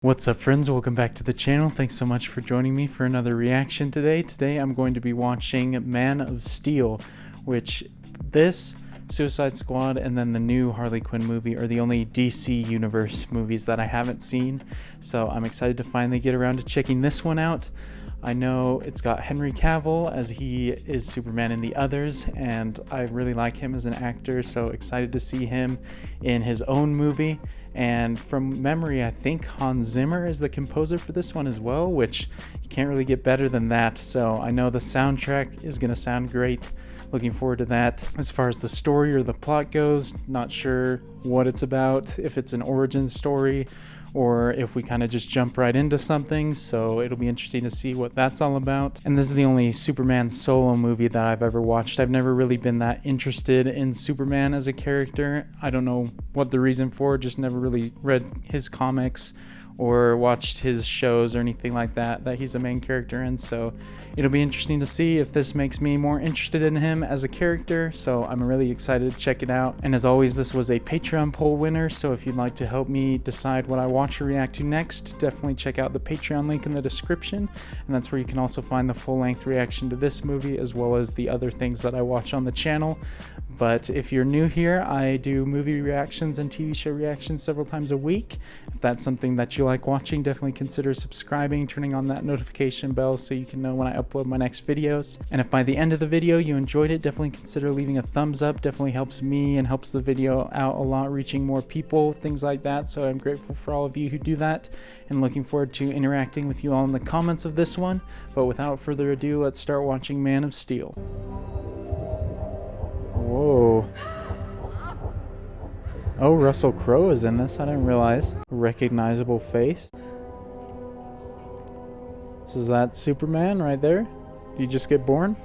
What's up, friends? Welcome back to the channel. Thanks so much for joining me for another reaction today. Today I'm going to be watching Man of Steel, which this, Suicide Squad, and then the new Harley Quinn movie are the only DC Universe movies that I haven't seen. So I'm excited to finally get around to checking this one out. I know it's got Henry Cavill as he is Superman in the others, and I really like him as an actor, so excited to see him in his own movie. And from memory, I think Hans Zimmer is the composer for this one as well, which you can't really get better than that. So I know the soundtrack is going to sound great. Looking forward to that. As far as the story or the plot goes, not sure what it's about, if it's an origin story or if we kind of just jump right into something, so it'll be interesting to see what that's all about. And this is the only Superman solo movie that I've ever watched. I've never really been that interested in Superman as a character. I don't know what the reason for, just never really read his comics or watched his shows or anything like that he's a main character in, so it'll be interesting to see if this makes me more interested in him as a character, so I'm really excited to check it out. And as always, this was a Patreon poll winner, so if you'd like to help me decide what I watch or react to next, definitely check out the Patreon link in the description, and that's where you can also find the full-length reaction to this movie as well as the other things that I watch on the channel. But if you're new here, I do movie reactions and TV show reactions several times a week. If that's something that you like watching, definitely consider subscribing, turning on that notification bell so you can know when I upload my next videos. And if by the end of the video you enjoyed it, definitely consider leaving a thumbs up. Definitely helps me and helps the video out a lot, reaching more people, things like that. So I'm grateful for all of you who do that and looking forward to interacting with you all in the comments of this one. But without further ado, let's start watching Man of Steel. Whoa. Oh, Russell Crowe is in this. I didn't realize. Recognizable face. So is that Superman right there? Did you just get born?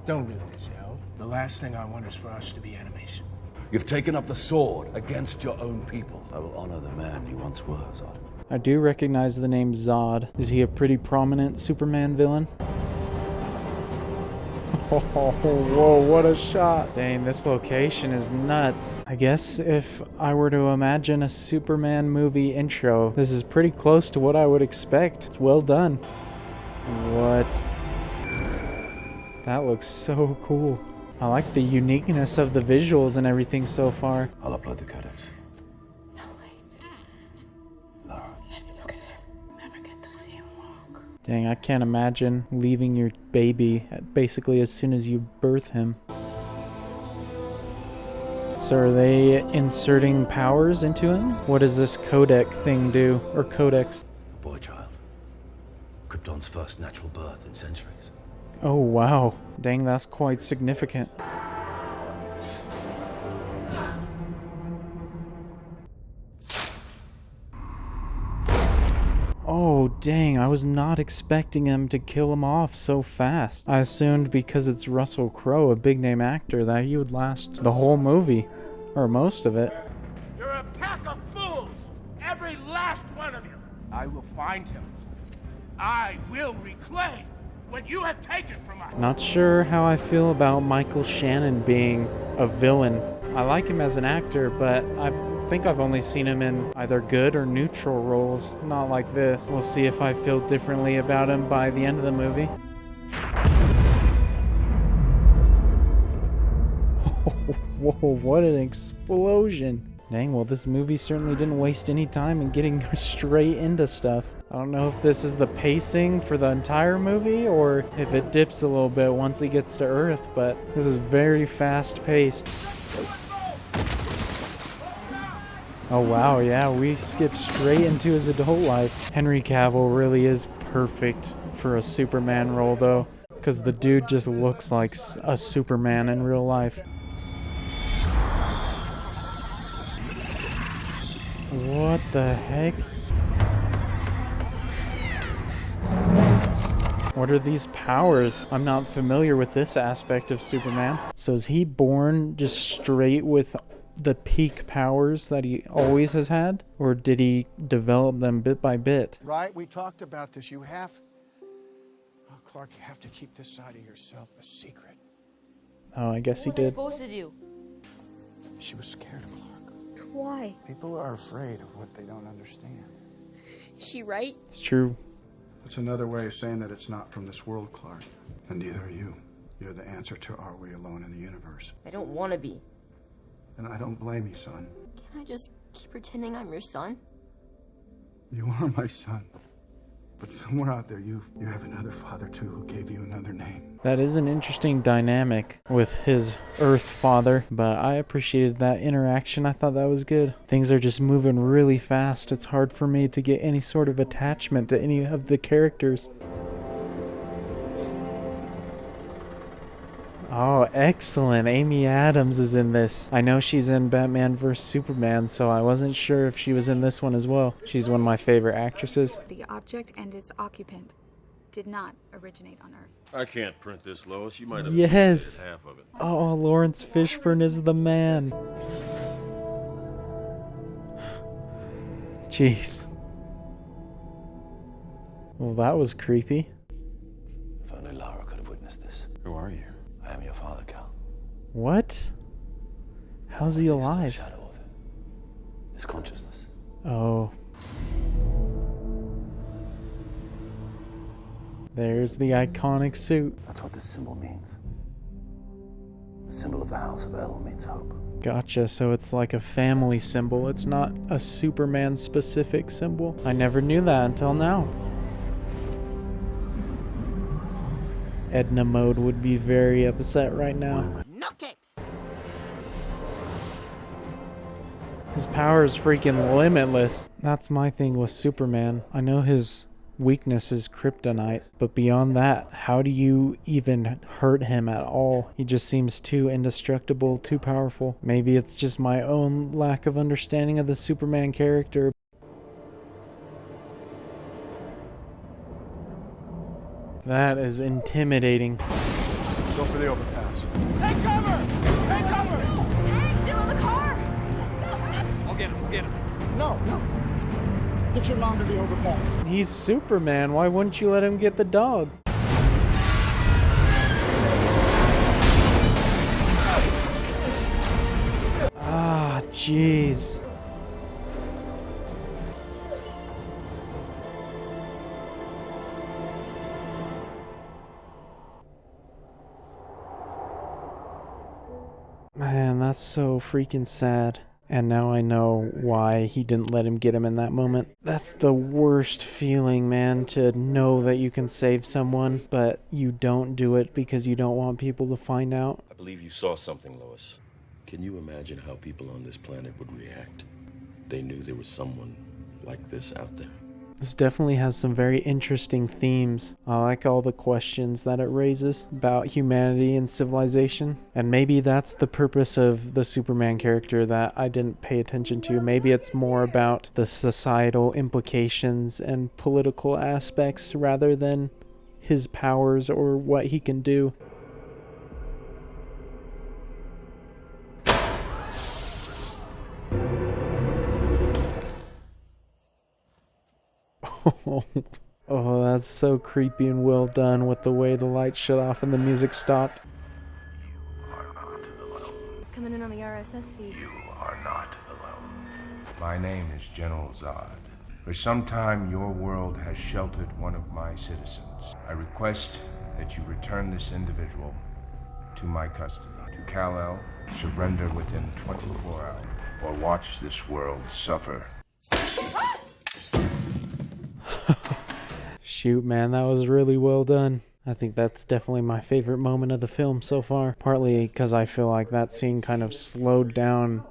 Don't do this, Al. The last thing I want is for us to be enemies. You've taken up the sword against your own people. I will honor the man you once were, Zod. I do recognize the name Zod. Is he a pretty prominent Superman villain? Oh, whoa, what a shot. Dang, this location is nuts. I guess if I were to imagine a Superman movie intro, this is pretty close to what I would expect. It's well done. What? That looks so cool. I like the uniqueness of the visuals and everything so far. I'll upload the codex. No, wait. Laura. Look at him. Never get to see him walk. Dang, I can't imagine leaving your baby basically as soon as you birth him. So are they inserting powers into him? What does this codec thing do? Or codex? Boy child. Krypton's first natural birth in centuries. Oh wow. Dang, that's quite significant. Oh, dang, I was not expecting him to kill him off so fast. I assumed because it's Russell Crowe, a big-name actor, that he would last the whole movie, or most of it. You're a pack of fools! Every last one of you! I will find him. I will reclaim what you have taken from us. Not sure how I feel about Michael Shannon being a villain. I like him as an actor, but I think I've only seen him in either good or neutral roles, not like this. We'll see if I feel differently about him by the end of the movie. Whoa, what an explosion. Dang, well, this movie certainly didn't waste any time in getting straight into stuff. I don't know if this is the pacing for the entire movie or if it dips a little bit once he gets to Earth, but this is very fast-paced. Oh wow, yeah, we skipped straight into his adult life. Henry Cavill really is perfect for a Superman role though, because the dude just looks like a Superman in real life. What the heck? What are these powers? I'm not familiar with this aspect of Superman. So is he born just straight with the peak powers that he always has had? Or did he develop them bit by bit? Right, we talked about this. You have... Oh, Clark, you have to keep this side of yourself a secret. Oh, I guess he What was I did. supposed to do? She was scared of Clark. Why? People are afraid of what they don't understand. she right? It's true. It's another way of saying that it's not from this world, Clark. And neither are you. You're the answer to are we alone in the universe? I don't want to be. And I don't blame you, son. Can I just keep pretending I'm your son? You are my son. But somewhere out there, you have another father, too, who gave you another name. That is an interesting dynamic with his Earth father, but I appreciated that interaction. I thought that was good. Things are just moving really fast. It's hard for me to get any sort of attachment to any of the characters. Oh, excellent. Amy Adams is in this. I know she's in Batman vs. Superman, so I wasn't sure if she was in this one as well. She's one of my favorite actresses. The object and its occupant did not originate on Earth. I can't print this, Lois. You might have Yes. half of it. Oh, Lawrence Fishburne is the man. Jeez. Well, that was creepy. If only Lara could have witnessed this. Who are you? I am your father, Cal. What? How's he Still a alive? shadow of it. His consciousness. Oh. There's the iconic suit. That's what this symbol means. The symbol of the House of El means hope. Gotcha, so it's like a family symbol. It's not a Superman specific symbol. I never knew that until now. Edna Mode would be very upset right now. Knock it! His power is freaking limitless. That's my thing with Superman. I know his weakness is kryptonite, but beyond that, how do you even hurt him at all? He just seems too indestructible, too powerful. Maybe it's just my own lack of understanding of the Superman character. That is intimidating. Go for the overpass. Take cover! Take cover! Hey, still in the car! I'll get him, get him. No. Get your mom to the overpass. He's Superman. Why wouldn't you let him get the dog? Ah, jeez. Man, that's so freaking sad. And now I know why he didn't let him get him in that moment. That's the worst feeling, man, to know that you can save someone, but you don't do it because you don't want people to find out. I believe you saw something, Lois. Can you imagine how people on this planet would react? They knew there was someone like this out there. This definitely has some very interesting themes. I like all the questions that it raises about humanity and civilization. And maybe that's the purpose of the Superman character that I didn't pay attention to. Maybe it's more about the societal implications and political aspects rather than his powers or what he can do. Oh, that's so creepy and well done with the way the lights shut off and the music stopped. You are not alone. It's coming in on the RSS feeds. You are not alone. My name is General Zod. For some time, your world has sheltered one of my citizens. I request that you return this individual to my custody. To Kal-El, surrender within 24 hours, or watch this world suffer. Shoot, man, that was really well done. I think that's definitely my favorite moment of the film so far. Partly because I feel like that scene kind of slowed down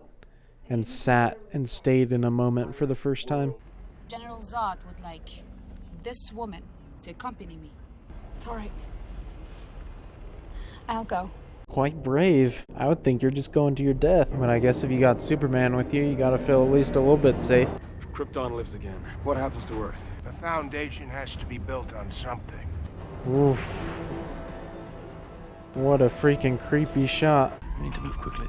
and sat and stayed in a moment for the first time. General Zod would like this woman to accompany me. It's all right. I'll go. Quite brave. I would think you're just going to your death. But I guess if you got Superman with you, you gotta feel at least a little bit safe. If Krypton lives again, what happens to Earth? The foundation has to be built on something. Oof. What a freaking creepy shot. We need to move quickly.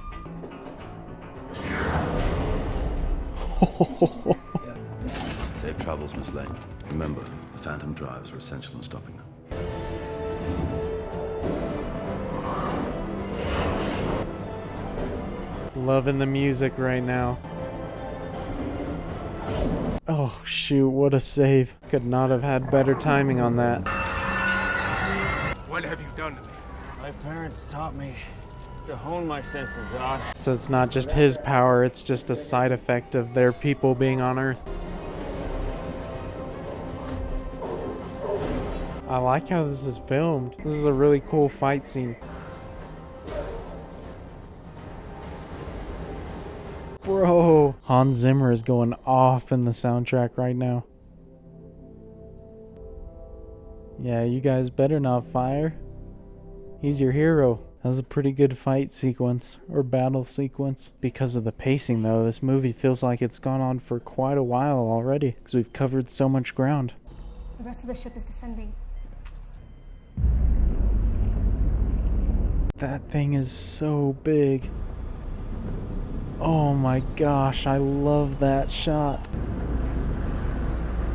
Safe travels, Miss Lane. Remember, the Phantom drives are essential in stopping them. Loving the music right now. Oh, shoot. shoot, what a save. Could not have had better timing on that. What have you done to me? My parents taught me to hone my senses, Zod. So it's not just his power, it's just a side effect of their people being on Earth. I like how this is filmed. This is a really cool fight scene. Bro, Hans Zimmer is going off in the soundtrack right now. Yeah, you guys better not fire. He's your hero. That was a pretty good fight sequence, or battle sequence. Because of the pacing though, this movie feels like it's gone on for quite a while already, because we've covered so much ground. The rest of the ship is descending. That thing is so big. Oh my gosh, I love that shot.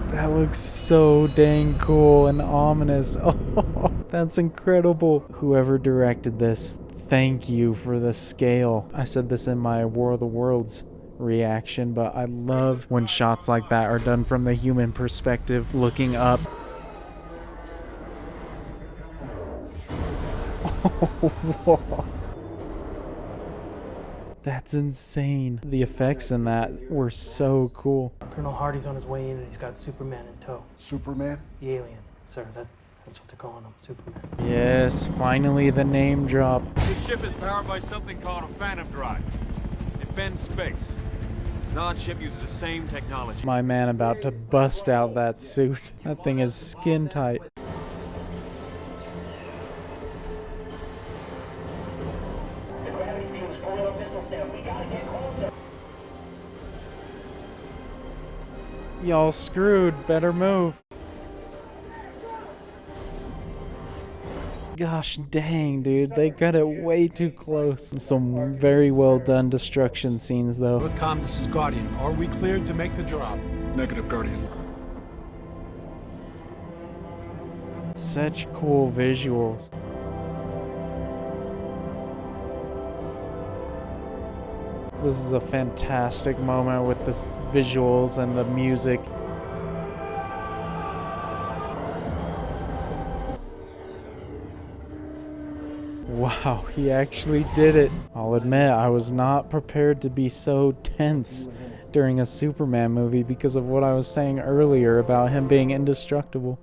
That looks so dang cool and ominous. Oh, that's incredible. Whoever directed this, thank you for the scale. I said this in my War of the Worlds reaction, but I love when shots like that are done from the human perspective, looking up. Whoa. That's insane. The effects in that were so cool. Colonel Hardy's on his way in and he's got Superman in tow. Superman? The alien, sir. That's what they're calling him, Superman. Yes, finally the name drop. This ship is powered by something called a phantom drive. It bends space. Zod's ship uses the same technology. My man about to bust out that suit. That thing is skin tight. Y'all screwed. Better move. Gosh dang, dude. They got it way too close. Some very well done destruction scenes, though. Northcom, this is Guardian. Are we cleared to make the drop? Negative, Guardian. Such cool visuals. This is a fantastic moment with the visuals and the music. Wow, he actually did it. I'll admit, I was not prepared to be so tense during a Superman movie because of what I was saying earlier about him being indestructible.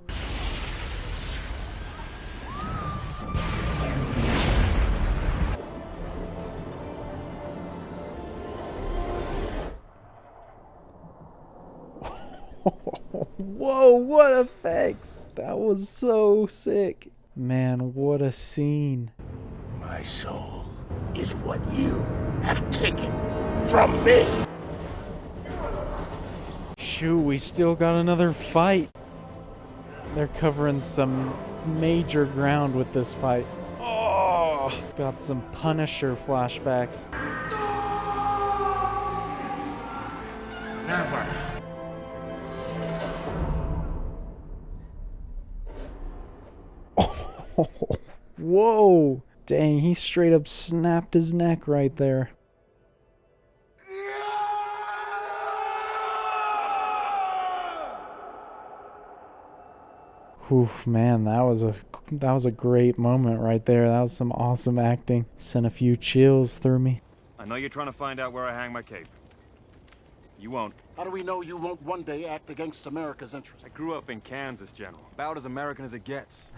Whoa, what effects! That was so sick. Man, what a scene. My soul is what you have taken from me. Shoot, we still got another fight. They're covering some major ground with this fight. Oh, got some Punisher flashbacks. Never. Whoa! Dang, he straight up snapped his neck right there. Oof, man, that was a great moment right there. That was some awesome acting. Sent a few chills through me. I know you're trying to find out where I hang my cape. You won't. How do we know you won't one day act against America's interests? I grew up in Kansas, General. About as American as it gets.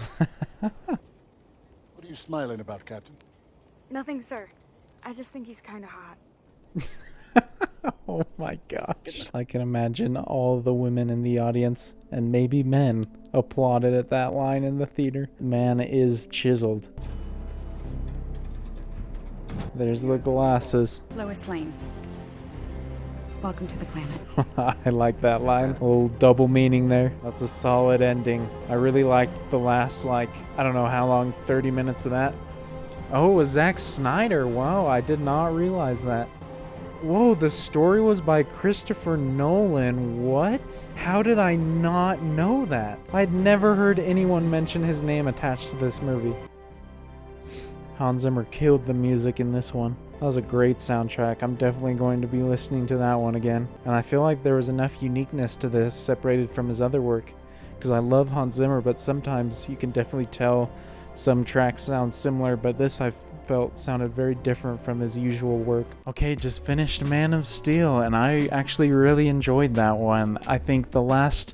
What are you smiling about, Captain? Nothing, sir. I just think he's kind of hot. Oh my gosh. I can imagine all the women in the audience, and maybe men, applauded at that line in the theater. Man is chiseled. There's the glasses. Lois Lane. Welcome to the planet. I like that line. A little double meaning there. That's a solid ending. I really liked the last, I don't know how long, 30 minutes of that. Oh, it was Zack Snyder. Wow, I did not realize that. Whoa, the story was by Christopher Nolan. What? How did I not know that? I'd never heard anyone mention his name attached to this movie. Hans Zimmer killed the music in this one. That was a great soundtrack. I'm definitely going to be listening to that one again. And I feel like there was enough uniqueness to this separated from his other work. Because I love Hans Zimmer, but sometimes you can definitely tell some tracks sound similar, but this I felt sounded very different from his usual work. Okay, just finished Man of Steel, and I actually really enjoyed that one. I think the last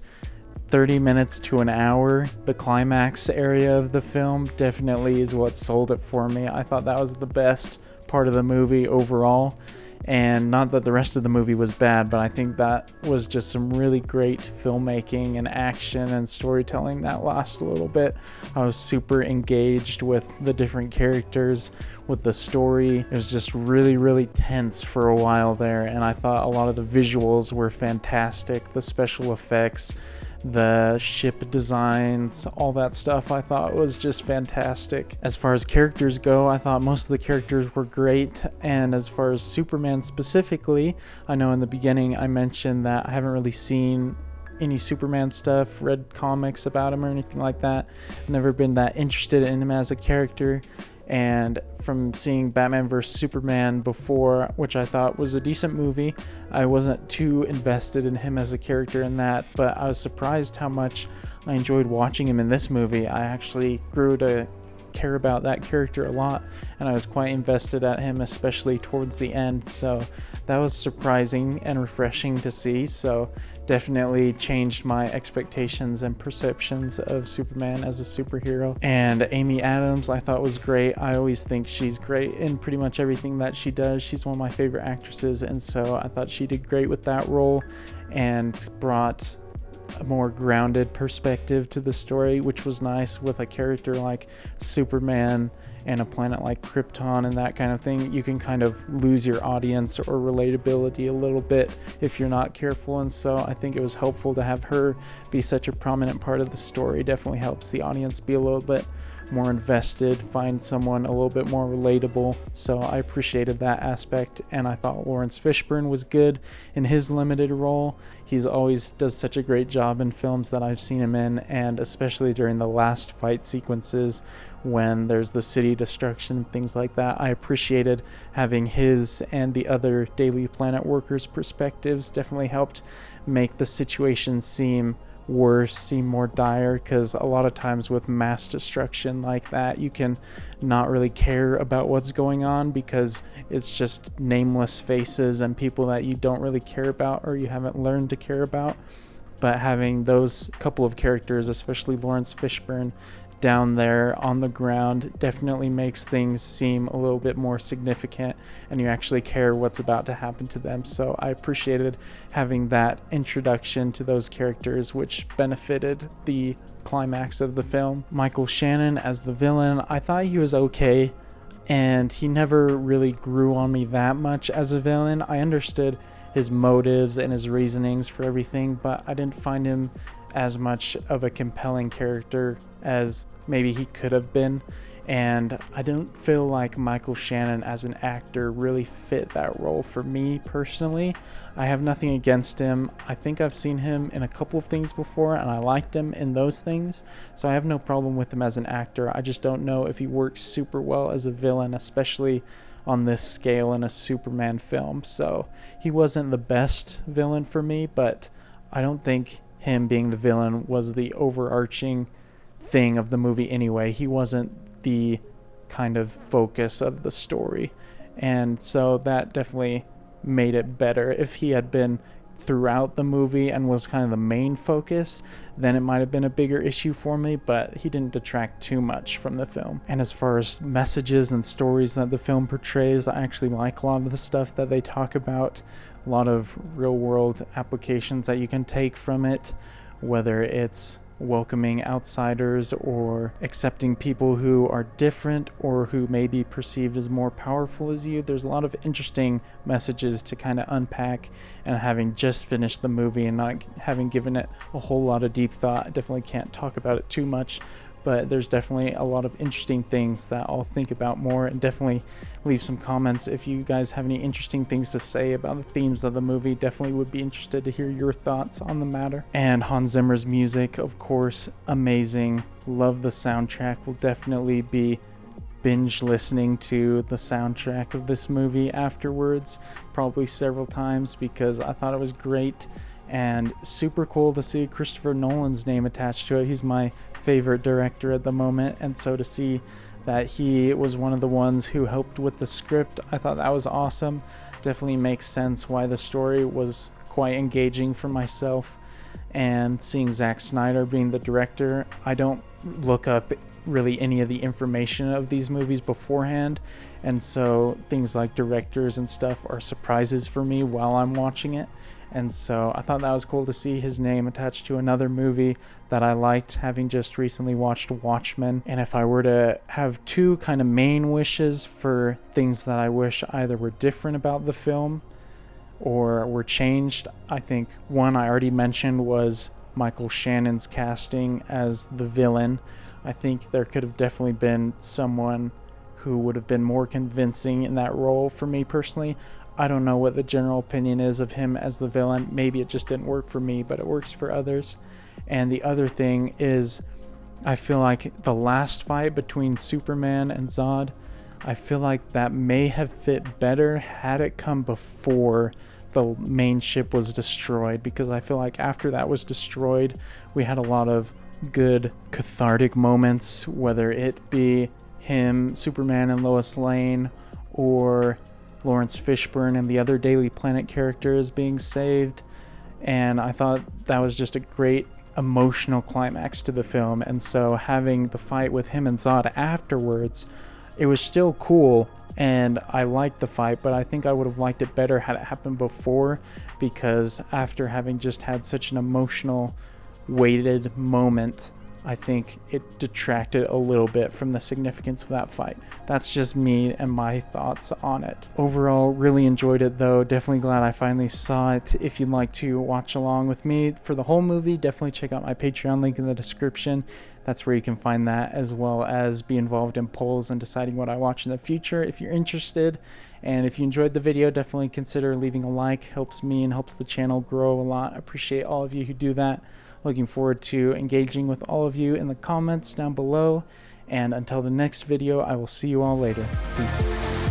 30 minutes to an hour, the climax area of the film, definitely is what sold it for me. I thought that was the best part of the movie overall. And not that the rest of the movie was bad, but I think that was just some really great filmmaking and action and storytelling that last a little bit. I was super engaged with the different characters, with the story. It was just really, really tense for a while there, and I thought a lot of the visuals were fantastic. The special effects, the ship designs, all that stuff I thought was just fantastic. As far as characters go, I thought most of the characters were great, and as far as Superman specifically, I know in the beginning I mentioned that I haven't really seen any Superman stuff, read comics about him or anything like that. Never been that interested in him as a character. And from seeing Batman vs. Superman before, which I thought was a decent movie, I wasn't too invested in him as a character in that, but I was surprised how much I enjoyed watching him in this movie. I actually grew to care about that character a lot, and I was quite invested at him, especially towards the end, so that was surprising and refreshing to see. So definitely changed my expectations and perceptions of Superman as a superhero. And Amy Adams I thought was great. I always think she's great in pretty much everything that she does. She's one of my favorite actresses, and so I thought she did great with that role and brought a more grounded perspective to the story, which was nice with a character like Superman and a planet like Krypton and that kind of thing. You can kind of lose your audience or relatability a little bit if you're not careful, and so I think it was helpful to have her be such a prominent part of the story. Definitely helps the audience be a little bit more invested, find someone a little bit more relatable, so I appreciated that aspect. And I thought Lawrence Fishburne was good in his limited role. He's always does such a great job in films that I've seen him in, and especially during the last fight sequences when there's the city destruction and things like that. I appreciated having his and the other Daily Planet workers' perspectives. Definitely helped make the situation seem worse, seem more dire, because a lot of times with mass destruction like that, you can not really care about what's going on because it's just nameless faces and people that you don't really care about or you haven't learned to care about. But having those couple of characters, especially Lawrence Fishburne, down there on the ground definitely makes things seem a little bit more significant and you actually care what's about to happen to them. So I appreciated having that introduction to those characters, which benefited the climax of the film. Michael Shannon as the villain, I thought he was okay, and he never really grew on me that much as a villain. I understood his motives and his reasonings for everything, but I didn't find him as much of a compelling character as maybe he could have been, and I don't feel like Michael Shannon as an actor really fit that role for me personally. I have nothing against him. I think I've seen him in a couple of things before and I liked him in those things, so I have no problem with him as an actor. I just don't know if he works super well as a villain, especially on this scale in a Superman film. So he wasn't the best villain for me, but I don't think him being the villain was the overarching thing of the movie anyway. He wasn't the kind of focus of the story, and so that definitely made it better. If he had been throughout the movie and was kind of the main focus, then it might have been a bigger issue for me, but he didn't detract too much from the film. And as far as messages and stories that the film portrays, I actually like a lot of the stuff that they talk about, a lot of real world applications that you can take from it, whether it's welcoming outsiders or accepting people who are different or who may be perceived as more powerful as you. There's a lot of interesting messages to kind of unpack, and having just finished the movie and not having given it a whole lot of deep thought, I definitely can't talk about it too much, but there's definitely a lot of interesting things that I'll think about more, and definitely leave some comments if you guys have any interesting things to say about the themes of the movie. Definitely would be interested to hear your thoughts on the matter. And Hans Zimmer's music, of course, amazing. Love the soundtrack. Will definitely be binge listening to the soundtrack of this movie afterwards, probably several times, because I thought it was great and super cool to see Christopher Nolan's name attached to it. He's my favorite director at the moment, and so to see that he was one of the ones who helped with the script, I thought that was awesome. Definitely makes sense why the story was quite engaging for myself. And seeing Zack Snyder being the director, I don't look up really any of the information of these movies beforehand, and so things like directors and stuff are surprises for me while I'm watching it. And so I thought that was cool to see his name attached to another movie that I liked, having just recently watched Watchmen. And if I were to have two kind of main wishes for things that I wish either were different about the film or were changed, I think one I already mentioned was Michael Shannon's casting as the villain. I think there could have definitely been someone who would have been more convincing in that role for me personally. I don't know what the general opinion is of him as the villain. Maybe it just didn't work for me, but it works for others. And the other thing is, I feel like the last fight between Superman and Zod, I feel like that may have fit better had it come before the main ship was destroyed, because I feel like after that was destroyed, we had a lot of good cathartic moments, whether it be him, Superman and Lois Lane, or Lawrence Fishburne and the other Daily Planet characters being saved. And I thought that was just a great emotional climax to the film. And so having the fight with him and Zod afterwards, it was still cool, and I liked the fight, but I think I would have liked it better had it happened before, because after having just had such an emotional weighted moment, I think it detracted a little bit from the significance of that fight. That's just me and my thoughts on it. Overall, really enjoyed it though. Definitely glad I finally saw it. If you'd like to watch along with me for the whole movie, definitely check out my Patreon link in the description. That's where you can find that, as well as be involved in polls and deciding what I watch in the future if you're interested. And if you enjoyed the video, definitely consider leaving a like. Helps me and helps the channel grow a lot. I appreciate all of you who do that. Looking forward to engaging with all of you in the comments down below. And until the next video, I will see you all later. Peace.